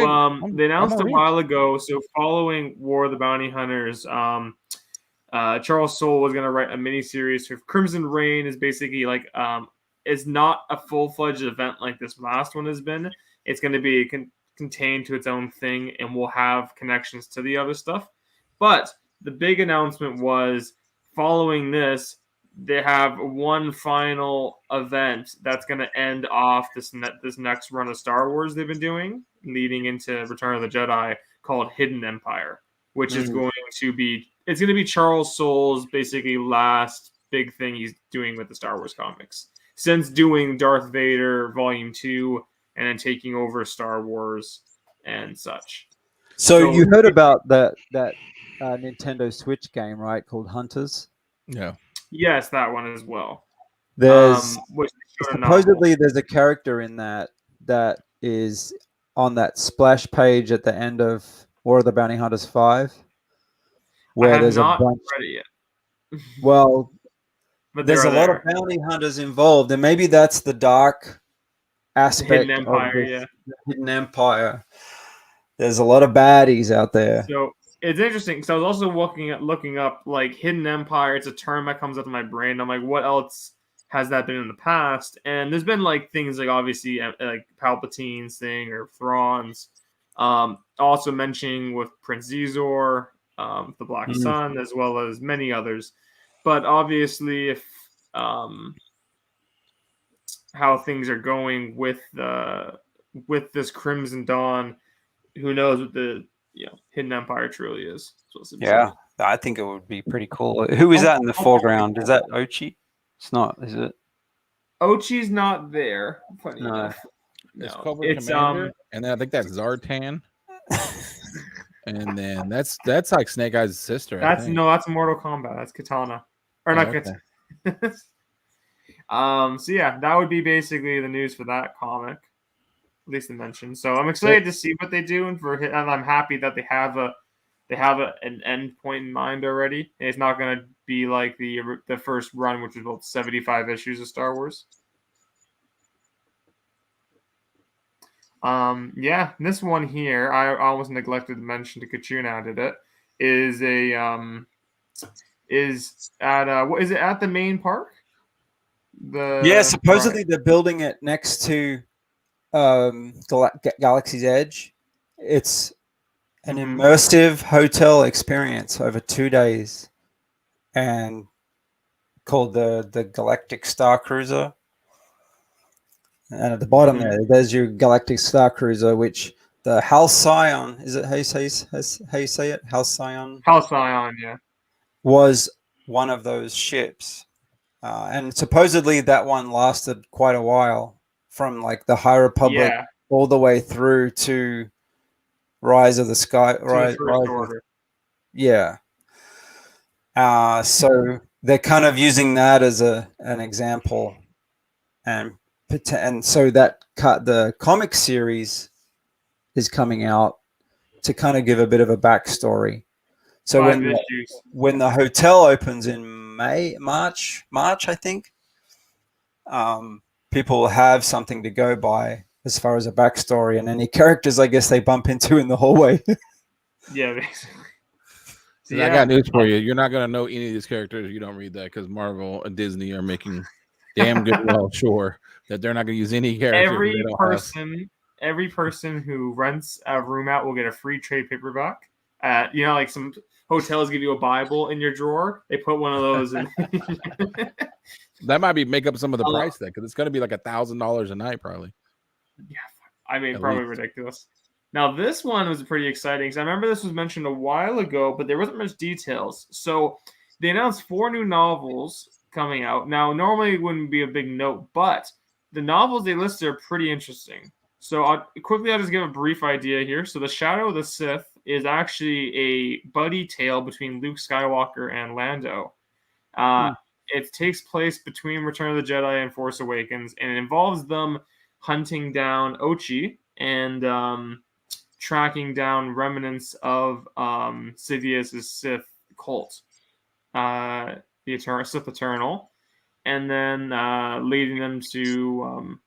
Speaker 1: they announced a while ago. So following War of the Bounty Hunters, Charles Soule was going to write a miniseries for Crimson Reign. Is basically like is not a full-fledged event like this last one has been. It's going to be contained to its own thing, and will have connections to the other stuff. But the big announcement was following this, they have one final event that's going to end off this next run of Star Wars they've been doing, leading into Return of the Jedi, called Hidden Empire, which is going to be Charles Soule's basically last big thing he's doing with the Star Wars comics since doing Darth Vader Volume 2 and then taking over Star Wars and such.
Speaker 10: So you heard about that Nintendo Switch game, right? Called Hunters.
Speaker 2: Yeah.
Speaker 1: Yes, that one as well.
Speaker 10: There's
Speaker 1: which
Speaker 10: supposedly there's a character in that is on that splash page at the end of War of the Bounty Hunters 5, where there's a bunch.
Speaker 1: Read it yet.
Speaker 10: Well,
Speaker 1: but
Speaker 10: there's a lot of bounty hunters involved, and maybe that's the dark aspect
Speaker 1: Hidden Empire,
Speaker 10: of the Hidden Empire. There's a lot of baddies out there.
Speaker 1: So it's interesting. So I was also looking up like Hidden Empire. It's a term that comes up in my brain. I'm like, what else has that been in the past? And there's been like things like obviously like Palpatine's thing or Thrawn's. Also mentioning with Prince Xizor, the Black Sun, as well as many others. But obviously, if how things are going with this Crimson Dawn, who knows what the Hidden Empire truly is.
Speaker 3: Yeah, I think it would be pretty cool. Who is that in the foreground? Is that Ochi? It's not, is it?
Speaker 1: Ochi's not there. Funny
Speaker 3: No.
Speaker 1: enough.
Speaker 2: It's
Speaker 1: No,
Speaker 2: Cobra
Speaker 1: it's
Speaker 2: Commander, and then I think that's Zartan. And then that's like Snake Eyes' sister. I think.
Speaker 1: That's Mortal Kombat. That's Katana, or not
Speaker 2: okay.
Speaker 1: Katana. So yeah, that would be basically the news for that comic, at least the mention. So I'm excited to see what they do, and I'm happy that they have an end point in mind already. And it's not going to be like the first run, which was about 75 issues of Star Wars. Yeah, this one here, I almost neglected to mention. Kachun added it. Is what is it at the main park?
Speaker 3: Supposedly they're building it next to Galaxy's Edge. It's an immersive hotel experience over 2 days, and called the Galactic Star Cruiser. And at the bottom there's your Galactic Star Cruiser, which the Halcyon, is it how you say it? Halcyon?
Speaker 1: Halcyon, yeah.
Speaker 3: Was one of those ships. And supposedly that one lasted quite a while, from like the High Republic all the way through to Rise of the Sky. So they're kind of using that as an example, and so the comic series is coming out to kind of give a bit of a backstory. So when the hotel opens in March, I think, people will have something to go by as far as a backstory and any characters, I guess, they bump into in the hallway.
Speaker 1: Yeah, basically.
Speaker 2: So I got news for you. You're not going to know any of these characters if you don't read that, because Marvel and Disney are making damn good sure that they're not going to use any characters.
Speaker 1: Every person who rents a room out will get a free trade paperback. Like some hotels give you a Bible in your drawer. They put one of those in.
Speaker 2: That might make up some of the price then, because it's going to be like $1,000 a night, probably.
Speaker 1: Yeah, I mean, probably ridiculous. Now, this one was pretty exciting, because I remember this was mentioned a while ago, but there wasn't much details. So they announced 4 new novels coming out. Now, normally it wouldn't be a big note, but the novels they listed are pretty interesting. So I'll just give a brief idea here. So The Shadow of the Sith is actually a buddy tale between Luke Skywalker and Lando. It takes place between Return of the Jedi and Force Awakens, and it involves them hunting down Ochi and tracking down remnants of Sidious's Sith cult, the Sith Eternal, and then leading them to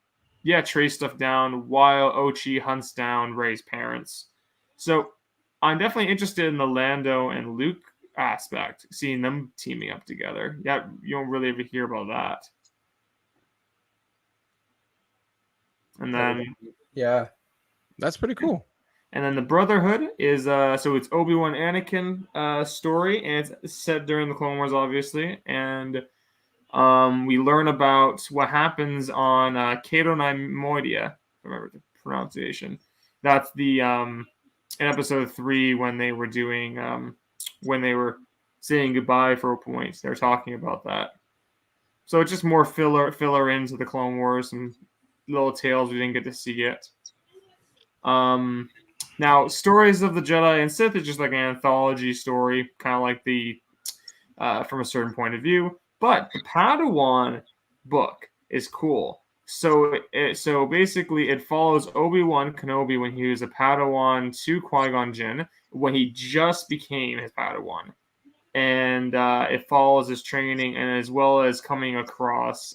Speaker 1: trace stuff down while Ochi hunts down Rey's parents. So I'm definitely interested in the Lando and Luke aspect, seeing them teaming up together. Yeah, you don't really ever hear about that. And then
Speaker 2: that's pretty cool.
Speaker 1: And then the Brotherhood is so it's Obi-Wan Anakin story, and it's set during the Clone Wars, obviously, and we learn about what happens on Cato Moidia, if I remember the pronunciation. That's the in episode 3 when they were doing when they were saying goodbye for a point. They were talking about that. So it's just more filler into the Clone Wars and little tales we didn't get to see yet. Now, Stories of the Jedi and Sith is just like an anthology story, kind of like the from a certain point of view. But the Padawan book is cool. So basically, it follows Obi-Wan Kenobi when he was a Padawan to Qui-Gon Jinn, when he just became his Padawan. And it follows his training, and as well as coming across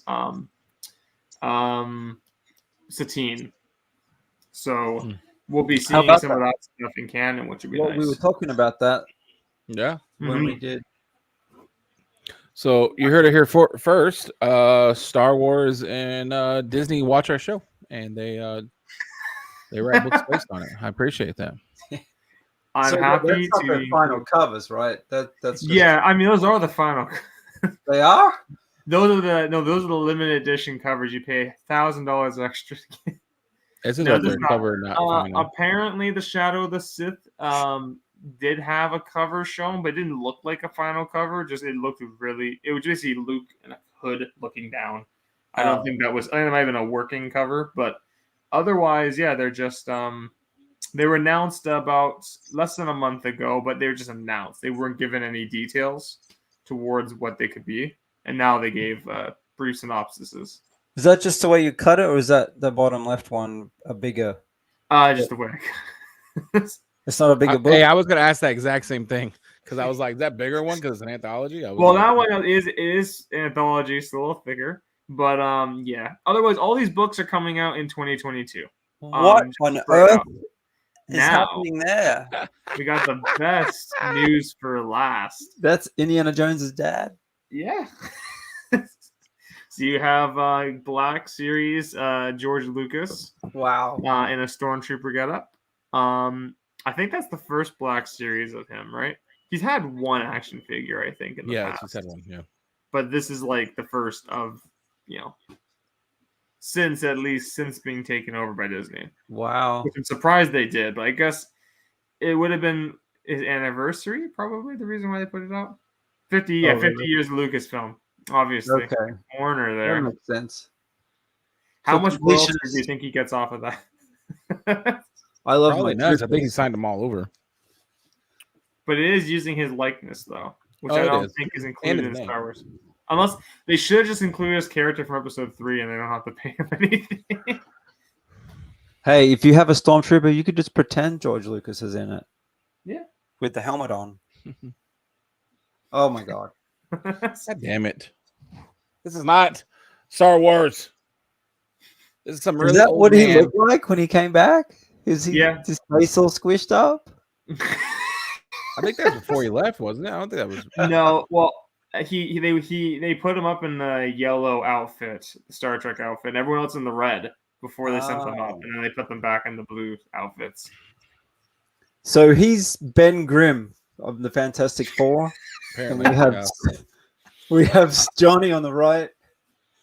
Speaker 1: Satine. So we'll be seeing some of that stuff in canon, which would be nice.
Speaker 10: We were talking about that.
Speaker 2: Yeah.
Speaker 10: When we did.
Speaker 2: So you heard it here first. Star Wars and Disney watch our show, and they write books based on it. I appreciate that.
Speaker 1: I'm happy
Speaker 10: to the final covers, right? That's just...
Speaker 1: I mean, those are the final.
Speaker 10: They are.
Speaker 1: Those are the limited edition covers. You pay $1,000 extra.
Speaker 2: This is
Speaker 1: No,
Speaker 2: what
Speaker 1: this
Speaker 2: they're
Speaker 1: is not.
Speaker 2: cover not final.
Speaker 1: Apparently, the Shadow of the Sith did have a cover shown, but it didn't look like a final cover. Just it looked really. It was just see Luke in a hood looking down. I don't think that was. I think it might have been a working cover, but otherwise, yeah, they're just. They were announced about less than a month ago, but they were just announced. They weren't given any details towards what they could be, and now they gave brief synopsises.
Speaker 10: Is that just the way you cut it, or is that the bottom left one a bigger?
Speaker 1: Just the way.
Speaker 10: It's not a bigger book.
Speaker 2: Hey, I was gonna ask that exact same thing because I was like, that bigger one because it's an anthology.
Speaker 1: Well, that one is anthology, still a little thicker, but yeah. Otherwise, all these books are coming out in 2022.
Speaker 3: What on earth is happening there?
Speaker 1: We got the best news for last.
Speaker 10: That's Indiana Jones's dad.
Speaker 1: Yeah. So you have Black Series George Lucas.
Speaker 10: Wow.
Speaker 1: In a stormtrooper getup. I think that's the first Black Series of him, right? He's had one action figure, I think, in the past.
Speaker 2: He's had one, yeah.
Speaker 1: But this is like the first of, since being taken over by Disney.
Speaker 10: Wow.
Speaker 1: Which I'm surprised they did, but I guess it would have been his anniversary, probably the reason why they put it out. 50 years of Lucasfilm, obviously.
Speaker 10: Okay.
Speaker 1: Warner there.
Speaker 10: That makes sense.
Speaker 1: How much royalties do you think he gets off of that?
Speaker 2: I love Probably nuts. I think he signed them all over.
Speaker 1: But it is using his likeness, though, which I don't think is included in Star Wars. Unless they should just include his character from Episode 3 and they don't have to pay him anything.
Speaker 10: Hey, if you have a stormtrooper, you could just pretend George Lucas is in it.
Speaker 1: Yeah.
Speaker 3: With the helmet on.
Speaker 10: Oh, my God.
Speaker 2: God damn it. This is not Star Wars. This is some really.
Speaker 10: Is that what he looked like when he came back? Is he his face all squished up?
Speaker 2: I think that's before he left, wasn't it? I don't think that was.
Speaker 1: No, well, they put him up in the yellow outfit, the Star Trek outfit, and everyone else in the red before they sent them up, and then they put them back in the blue outfits.
Speaker 10: So he's Ben Grimm of the Fantastic Four.
Speaker 2: Apparently,
Speaker 10: and we have Johnny on the right.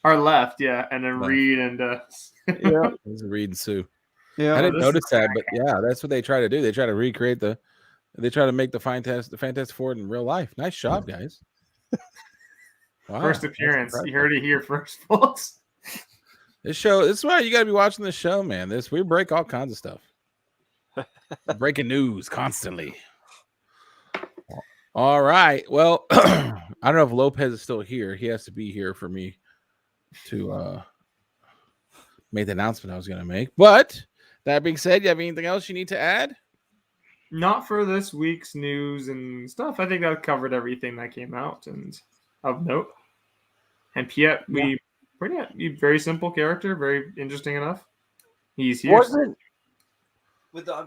Speaker 1: Our left, yeah, and then Reed and
Speaker 10: yeah,
Speaker 2: it's Reed and Sue.
Speaker 10: Yeah,
Speaker 2: I didn't notice that, but yeah, that's what they try to do. They try to recreate they try to make the Fantastic Four in real life. Nice job, guys. Wow,
Speaker 1: first appearance. You heard it here first, folks.
Speaker 2: This is why you got to be watching this show, man. We break all kinds of stuff. Breaking news constantly. All right. Well, I don't know if Lopez is still here. He has to be here for me to make the announcement I was going to make. But that being said, you have anything else you need to add?
Speaker 1: Not for this week's news and stuff. I think that covered everything that came out and of note. And Piett, very simple character, very interesting enough. He's here.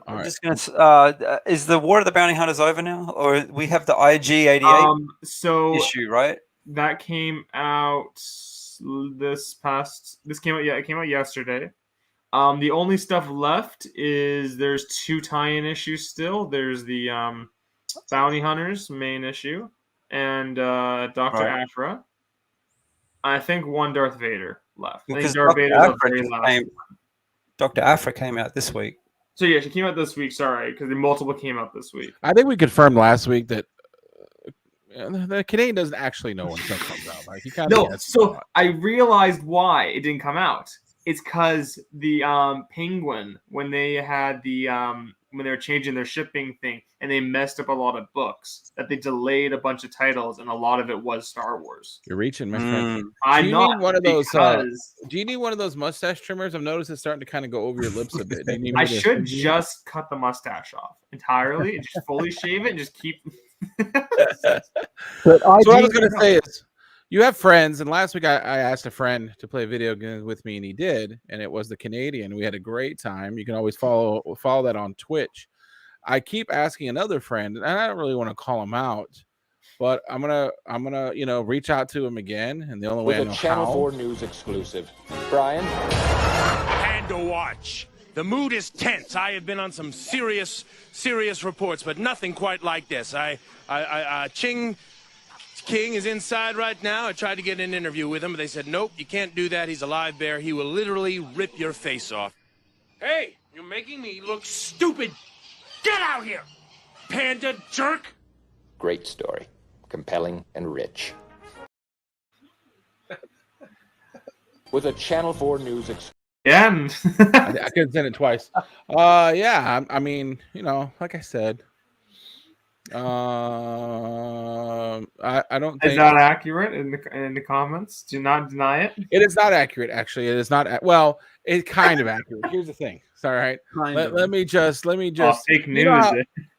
Speaker 3: I'm just gonna. Is the War of the Bounty Hunters over now, or we have the IG-88 issue, right?
Speaker 1: That came out This came out. Yeah, it came out yesterday. The only stuff left is there's 2 tie-in issues still. There's the Bounty Hunters main issue and Dr. Aphra. I think 1 Darth Vader left. I think Darth Vader was the very last.
Speaker 3: Dr. Aphra came out this week.
Speaker 1: So yeah, she came out this week. Sorry, because the multiple came out this week.
Speaker 2: I think we confirmed last week that the Canadian doesn't actually know when stuff comes out. Like he kind of
Speaker 1: so I realized why it didn't come out. It's because the Penguin, when they had the when they were changing their shipping thing and they messed up a lot of books, that they delayed a bunch of titles and a lot of it was Star Wars.
Speaker 2: You're reaching, my friend.
Speaker 1: I'm not
Speaker 2: need one of those. Do you need one of those mustache trimmers? I've noticed it's starting to kind of go over your lips a bit.
Speaker 1: I should just cut the mustache off entirely and just fully shave it and just keep.
Speaker 2: So what I was going to say is, you have friends, and last week I asked a friend to play video games with me, and he did, and it was the Canadian. We had a great time. You can always follow that on Twitch. I keep asking another friend, and I don't really want to call him out, but I'm gonna reach out to him again, and the only way I know
Speaker 11: Channel 4 News exclusive. Brian,
Speaker 12: and to watch. The mood is tense. I have been on some serious reports, but nothing quite like this. Ching King is inside right now. I tried to get an interview with him, but they said, nope, you can't do that. He's a live bear. He will literally rip your face off. Hey, you're making me look stupid. Get out here, panda jerk.
Speaker 11: Great story. Compelling and rich. With a Channel 4 News
Speaker 1: Again.
Speaker 2: I could send it twice. Yeah, I mean, like I said, I don't think
Speaker 1: is that accurate in the comments. Do not deny it.
Speaker 2: It is not accurate. Actually, it is not. Well, it's kind of accurate. Here's the thing. It's all right. Let me just.
Speaker 1: Fake news.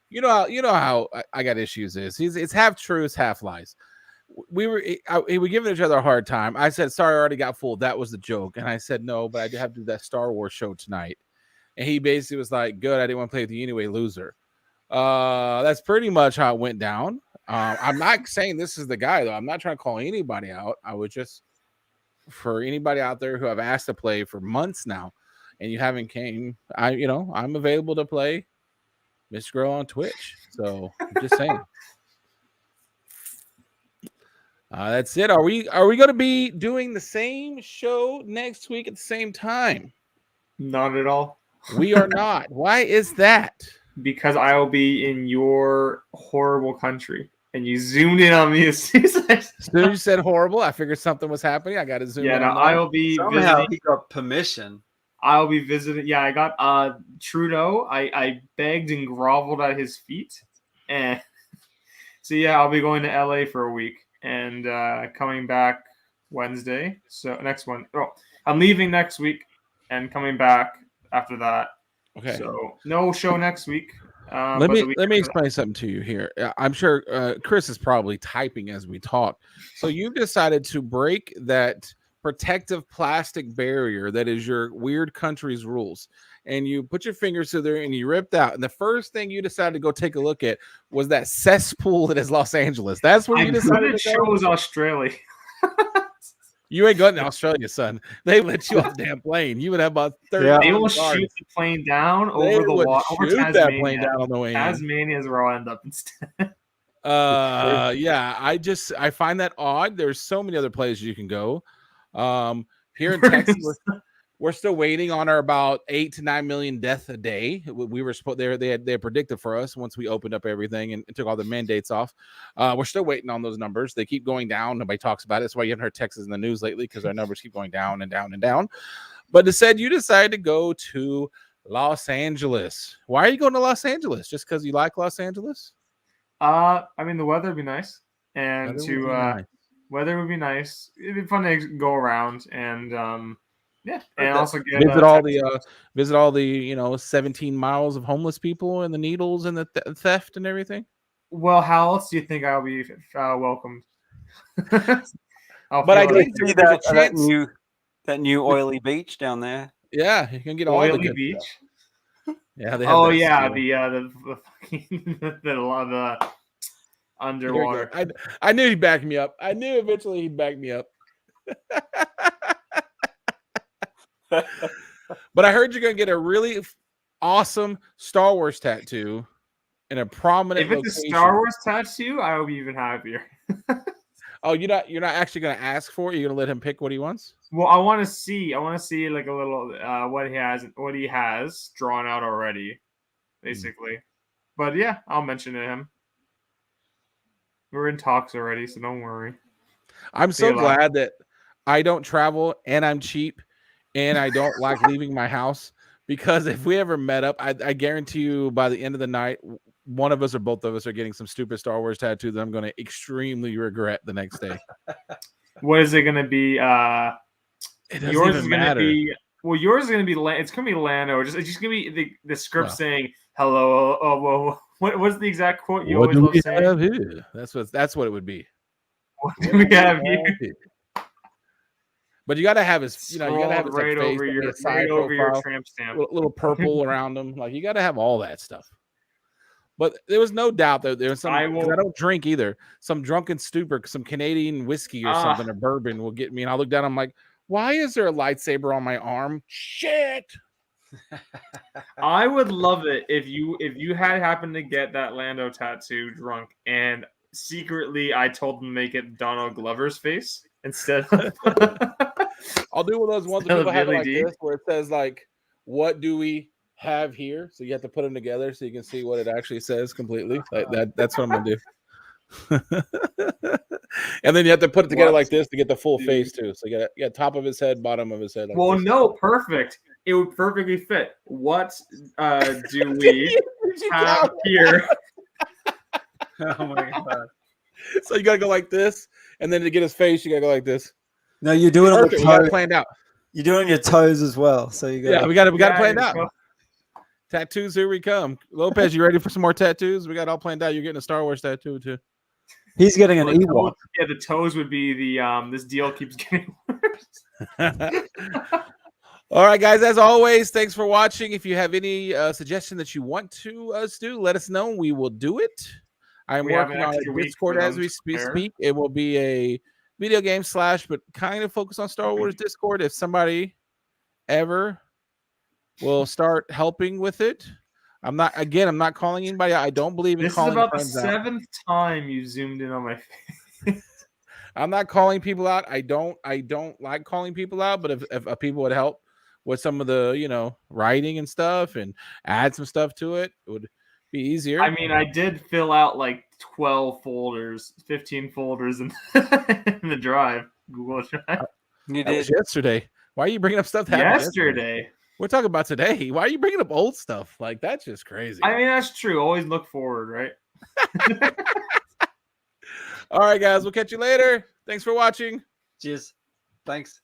Speaker 2: You know how I got issues. It's half truths, half lies. We were giving each other a hard time. I said, sorry, I already got fooled. That was the joke. And I said, no, but I do have to do that Star Wars show tonight. And he basically was like, good, I didn't want to play with you anyway, loser. That's pretty much how it went down. I'm not saying this is the guy, though. I'm not trying to call anybody out. I would just, for anybody out there who have asked to play for months now and you haven't came, I'm available to play Miss Girl on Twitch. So I'm just saying. That's it. Are we going to be doing the same show next week at the same time?
Speaker 1: Not at all.
Speaker 2: We are not. Why is that?
Speaker 1: Because I will be in your horrible country, and you zoomed in on me as soon as
Speaker 2: you said horrible. I figured something was happening. I got to zoom in.
Speaker 1: Yeah, no, I will be
Speaker 10: somehow
Speaker 1: visiting.
Speaker 10: he got permission.
Speaker 1: I'll be visiting. Yeah, I got Trudeau. I begged and groveled at his feet, and so yeah, I'll be going to LA for a week. And coming back Wednesday. So next one. Oh, I'm leaving next week and coming back after that.
Speaker 2: Okay.
Speaker 1: So no show next week.
Speaker 2: Let me explain something to you here. I'm sure Chris is probably typing as we talk. So you've decided to break that protective plastic barrier that is your weird country's rules. And you put your fingers through there and you ripped out. And the first thing you decided to go take a look at was that cesspool that is Los Angeles. That's where you decided to go.
Speaker 1: Shows Australia.
Speaker 2: You ain't going to Australia, son. They let you off the damn plane. You would have about 30.
Speaker 1: Yeah. They will shoot the plane down over the water. Over Tasmania.
Speaker 2: That plane down on the way
Speaker 1: Tasmania is where I'll end up instead.
Speaker 2: Yeah. I find that odd. There's so many other places you can go. Here in Texas, we're still waiting on our about 8 to 9 million deaths a day. We were supposed they had predicted for us once we opened up everything and took all the mandates off. We're still waiting on those numbers. They keep going down. Nobody talks about it. That's why you haven't heard Texas in the news lately, because our numbers keep going down and down and down. But instead, you decided to go to Los Angeles. Why are you going to Los Angeles? Just because you like Los Angeles?
Speaker 1: I mean, the weather would be nice, and weather would be nice. It'd be fun to go around and yeah, and also get,
Speaker 2: visit all the 17 miles of homeless people and the needles and the theft and everything.
Speaker 1: Well, how else do you think I'll be welcomed?
Speaker 3: But I did see that new oily beach down there.
Speaker 2: Yeah, you can get all the good
Speaker 1: beach.
Speaker 2: Stuff. Yeah.
Speaker 1: The underwater.
Speaker 2: I knew he'd back me up. I knew eventually he'd back me up. But I heard you're gonna get a really awesome Star Wars tattoo in a prominent location.
Speaker 1: If it's a Star Wars tattoo, I will be even happier.
Speaker 2: Oh, you're not actually gonna ask for it? You're gonna let him pick what he wants?
Speaker 1: Well, I want to see like a little what he has drawn out already, basically. But yeah, I'll mention it to him. We're in talks already, so don't worry.
Speaker 2: I'm so glad that I don't travel and I'm cheap and I don't like leaving my house, because if we ever met up, I guarantee you by the end of the night, one of us or both of us are getting some stupid Star Wars tattoo that I'm going to extremely regret the next day.
Speaker 1: What is it going to be?
Speaker 2: Yours is going to be.
Speaker 1: Well, yours is going to be. It's going to be Lando. It's just going to be the script saying hello. Oh, what's the exact quote you always love saying?
Speaker 2: Have here? That's what it would be.
Speaker 1: What do we have here?
Speaker 2: But you got to have his, you got to have his
Speaker 1: right
Speaker 2: face,
Speaker 1: over your tramp stamp,
Speaker 2: little purple around him. Like, you got to have all that stuff. But there was no doubt that there was some. I don't drink either. Some drunken stupor, some Canadian whiskey or something, or bourbon will get me. And I look down. I'm like, why is there a lightsaber on my arm? Shit.
Speaker 1: I would love it if you had happened to get that Lando tattoo drunk, and secretly I told them to make it Donald Glover's face instead of.
Speaker 2: I'll do one of those ones that people have like this, where it says like what do we have here? So you have to put them together so you can see what it actually says completely. Like that's what I'm gonna do. And then you have to put it together like this to get the full face too. So you got top of his head, bottom of his head. Like
Speaker 1: well,
Speaker 2: this.
Speaker 1: no, perfect. It would perfectly fit. What do we have here?
Speaker 10: Oh my god!
Speaker 2: So you gotta go like this, and then to get his face, you gotta go like this.
Speaker 10: No, you're doing it.
Speaker 2: We got it planned out.
Speaker 10: You're doing your toes as well. So you got.
Speaker 2: Yeah, we got it planned out. Tattoos, here we come. Lopez, you ready for some more tattoos? We got it all planned out. You're getting a Star Wars tattoo too.
Speaker 10: He's getting an Ewok.
Speaker 1: Yeah, the toes would be the this deal keeps getting worse.
Speaker 2: All right, guys. As always, thanks for watching. If you have any suggestion that you want to us do, let us know. We will do it. I'm working on a Discord as we speak. It will be a video game / but kind of focus on Star Wars Discord. If somebody ever will start helping with it. I'm not calling anybody. I don't believe in calling friends out.
Speaker 1: This is about the 7th time you zoomed in on my face.
Speaker 2: I'm not calling people out. I don't like calling people out, but if people would help with some of the, writing and stuff and add some stuff to it, it would be easier.
Speaker 1: I mean, I did fill out like 12 folders, 15 folders in the drive, Google Drive.
Speaker 2: You did yesterday. Why are you bringing up stuff that happened
Speaker 1: yesterday?
Speaker 2: We're talking about today. Why are you bringing up old stuff? Like, that's just crazy.
Speaker 1: I mean, that's true. Always look forward, right?
Speaker 2: All right, guys. We'll catch you later. Thanks for watching.
Speaker 10: Cheers. Thanks.